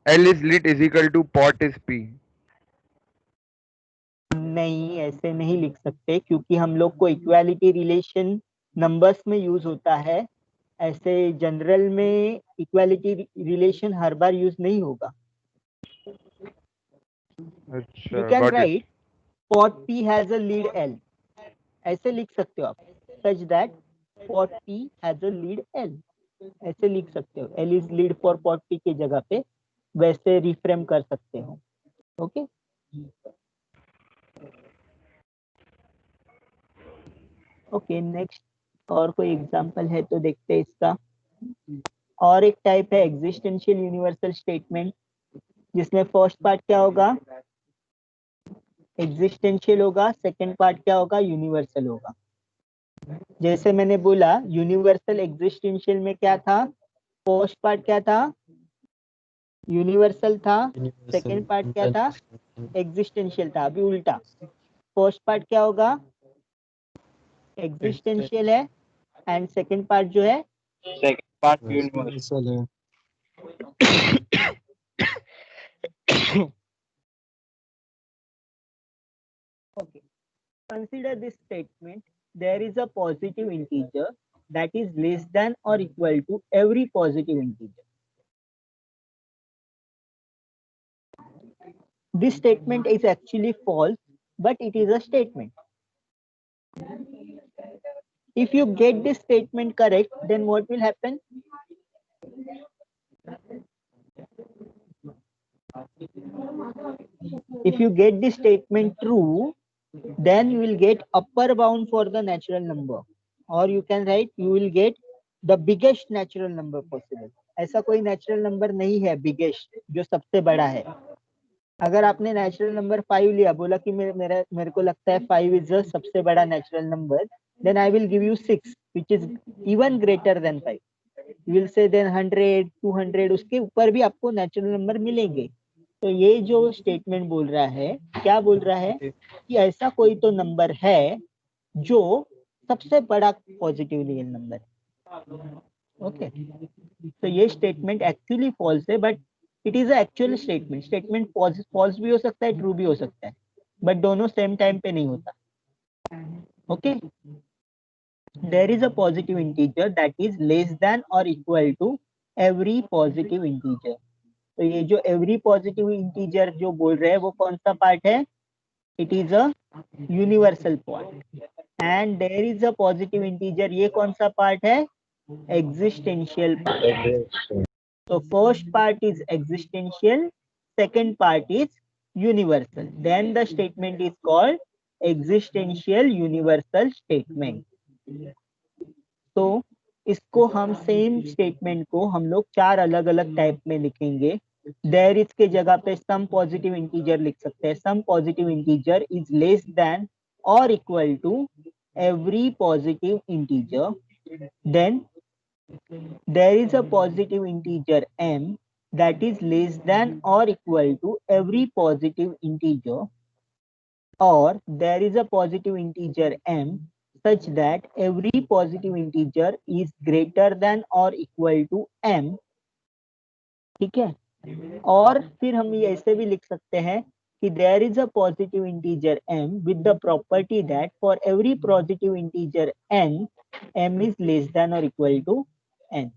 L is lit is equal to pot is P। नहीं, ऐसे नहीं लिख सकते, क्योंकि हम लोग को इक्वालिटी रिलेशन नंबर्स में यूज होता है, ऐसे जनरल में इक्वालिटी रिलेशन हर बार यूज नहीं होगा। अच्छा, you can got it। Right pot P has a lid L, ऐसे लिख सकते हो आप, such that pot P has a lid L, ऐसे लिख सकते हो। L is lead for pot P की जगह पे वैसे रिफ्रेम कर सकते हो, ओके। ओके नेक्स्ट, और कोई एग्जांपल है तो देखते हैं इसका। और एक टाइप है एग्जिस्टेंशियल यूनिवर्सल स्टेटमेंट, जिसमें फर्स्ट पार्ट क्या होगा, एग्जिस्टेंशियल होगा, सेकंड पार्ट क्या होगा, यूनिवर्सल होगा। जैसे मैंने बोला यूनिवर्सल एग्जिस्टेंशियल में क्या था, फर्स्ट पार्ट क्या था, यूनिवर्सल था, Universal सेकेंड पार्ट and क्या था, existential. एग्जिस्टेंशियल था। अभी उल्टा, फर्स्ट पार्ट क्या होगा, एग्जिस्टेंशियल है, एंड सेकेंड पार्ट जो है Second part universe. यूनिवर्सल है। okay. Consider this statement, there is a positive integer that is less than or equal to every positive integer. This statement is actually false, but it is a statement. If you get this statement correct, then what will happen? If you get this statement true, then you will get upper bound for the natural number, or you can write you will get the biggest natural number possible. ऐसा कोई natural number नहीं है biggest जो सबसे बड़ा है। अगर आपने natural number 5 लिया, बोला कि मेरे को लगता है 5 is the सबसे बड़ा natural number, then I will give you 6 which is even greater than 5. You will say then 100, 200, उसके ऊपर भी आपको natural number मिलेंगे। तो ये जो स्टेटमेंट बोल रहा है, क्या बोल रहा है कि ऐसा कोई तो नंबर है जो सबसे बड़ा पॉजिटिव रियल नंबर है। ओके, तो ये स्टेटमेंट एक्चुअली फॉल्स है, but it is a actual statement. Statement false भी हो सकता है, ट्रू भी हो सकता है, बट दोनों सेम टाइम पे नहीं होता। Okay, there is a positive integer that is less than और equal to every positive integer. तो ये जो एवरी पॉजिटिव इंटीजर जो बोल रहे हैं वो कौन सा पार्ट है, it is a universal part. And there is a positive integer, ये कौन सा पार्ट है, एग्जिस्टेंशियल पार्ट। तो first part is existential, second part is universal, then the statement is called existential universal statement. तो इसको हम same statement को हम लोग 4 अलग अलग टाइप में लिखेंगे। देयर इज के जगह पे सम पॉजिटिव इंटीजर लिख सकते हैं। Some positive integer is less than और equal to every positive integer. Then there is a positive integer m that is less than or equal to every positive integer, or there is a positive integer m such that every positive integer is greater than or equal to m। ठीक है, और फिर हम ये ऐसे भी लिख सकते हैं कि there is a positive integer m with the property that for every positive integer n, m is less than or equal to n।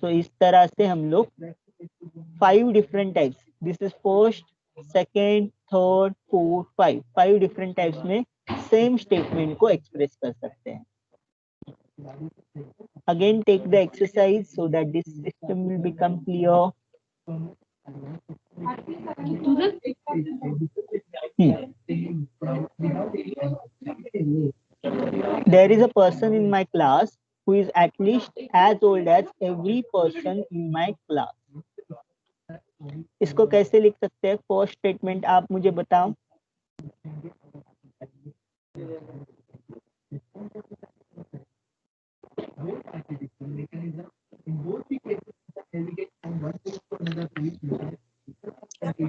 तो इस तरह से हम लोग 5 different types, this is first, second, third, fourth, 5 different types में same statement को express कर सकते हैं। Again take the exercise so that this system will become clear. There is a person in my class who is at least as old as every person in my class. इसको कैसे लिख सकते हैं, first statement आप मुझे बताओ।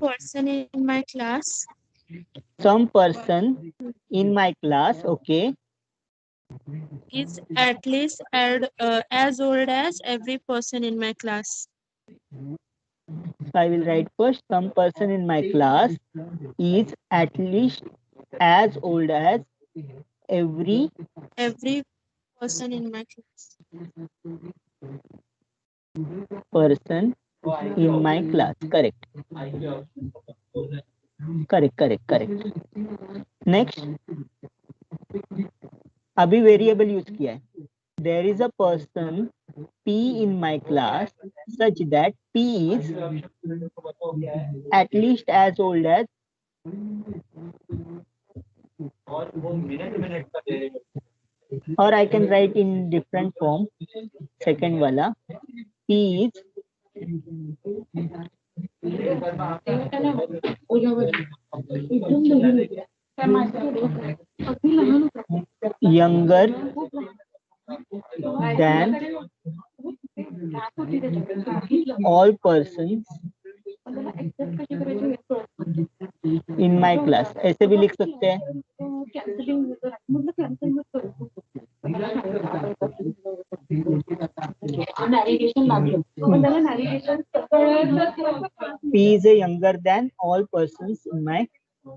Person in my class Some person in my class, okay, is at least as old as every person in my class. I will write first, some person in my class is at least as old as every person in my class. person in my class. Correct. Next, अभी variable use किया है। There is a person P in my class such that P is at least as old as, or I can write in different form, second वाला, P is younger than all persons in my class, ऐसे भी लिख सकते हैं. P is a younger than all persons in my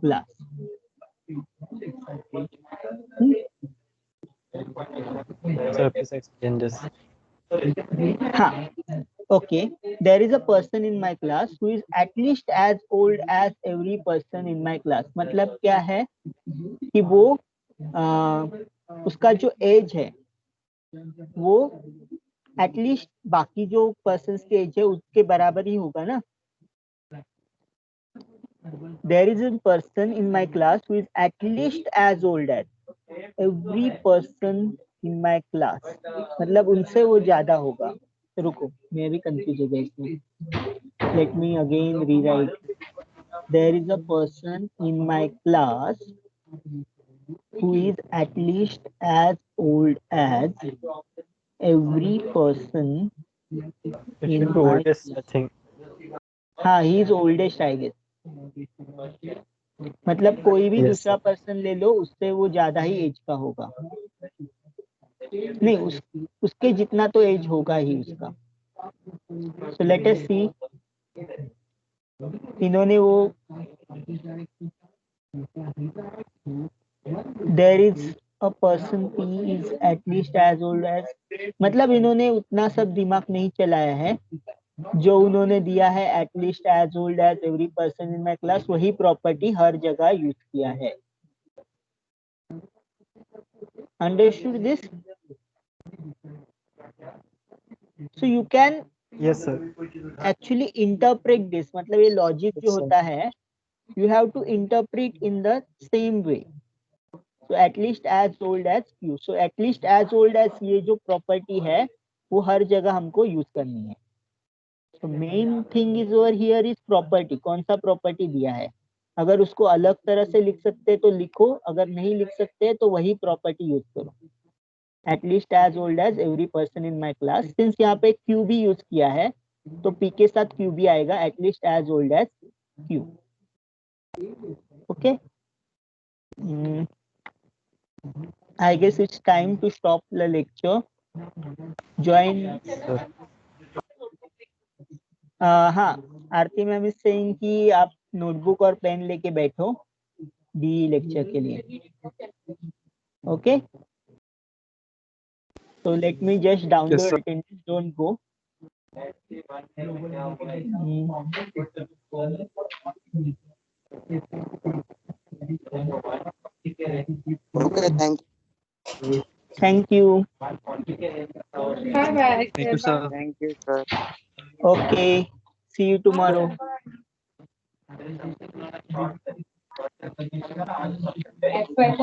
class. Sir, please explain this. हाँ, okay. There is a person in my class who is at least as old as every person in my class. मतलब क्या है कि वो उसका जो as है वो एटलीस्ट बाकी जो पर्सन्स के एज है उसके बराबर ही होगा ना. There is a person in my class who is at least as old as every person in my class. मतलब उनसे वो ज्यादा होगा. रुको, मैं भी कंफ्यूज हो गया इसमें. Let me again rewrite. There is a person in my class who is at least as old as every person It in should be my oldest, I think. हाँ, he is oldest I guess. मतलब कोई भी Yes, दूसरा sir. Person ले लो उससे वो ज्यादा ही as का होगा. नहीं, उसके जितना तो एज होगा ही उसका. So let us see. इन्होंने वो there is a person P is at least as old as, मतलब इन्होंने उतना सब दिमाग नहीं चलाया है. जो उन्होंने दिया है at least as old as every person in my class, वही प्रॉपर्टी हर जगह यूज किया है. Understood this? So you can Yes, sir. actually interpret this. मतलब ये लॉजिक जो Yes, sir. होता है you have to interpret in the same way. So at least as old as Q. So at least as old as ये जो property है वो हर जगह हमको यूज करनी है. So main thing is over here is property. कौन सा प्रॉपर्टी दिया है. अगर उसको अलग तरह से लिख सकते तो लिखो, अगर नहीं लिख सकते तो वही प्रॉपर्टी यूज करो. At least as old as every person in my class. Since यहाँ पे Q भी यूज किया है तो P के साथ Q भी आएगा. At least as old as Q. Okay. I guess it's time to stop the lecture. Join. Sir. हाँ, आरती मैम इज सेइंग कि आप नोटबुक और पेन लेके बैठो डी लेक्चर के लिए. Okay. So let me just download Yes, sir. attendance. Don't go. Okay, thank you. Thank you. Thank you, sir. Thank you, sir. Okay. See you tomorrow.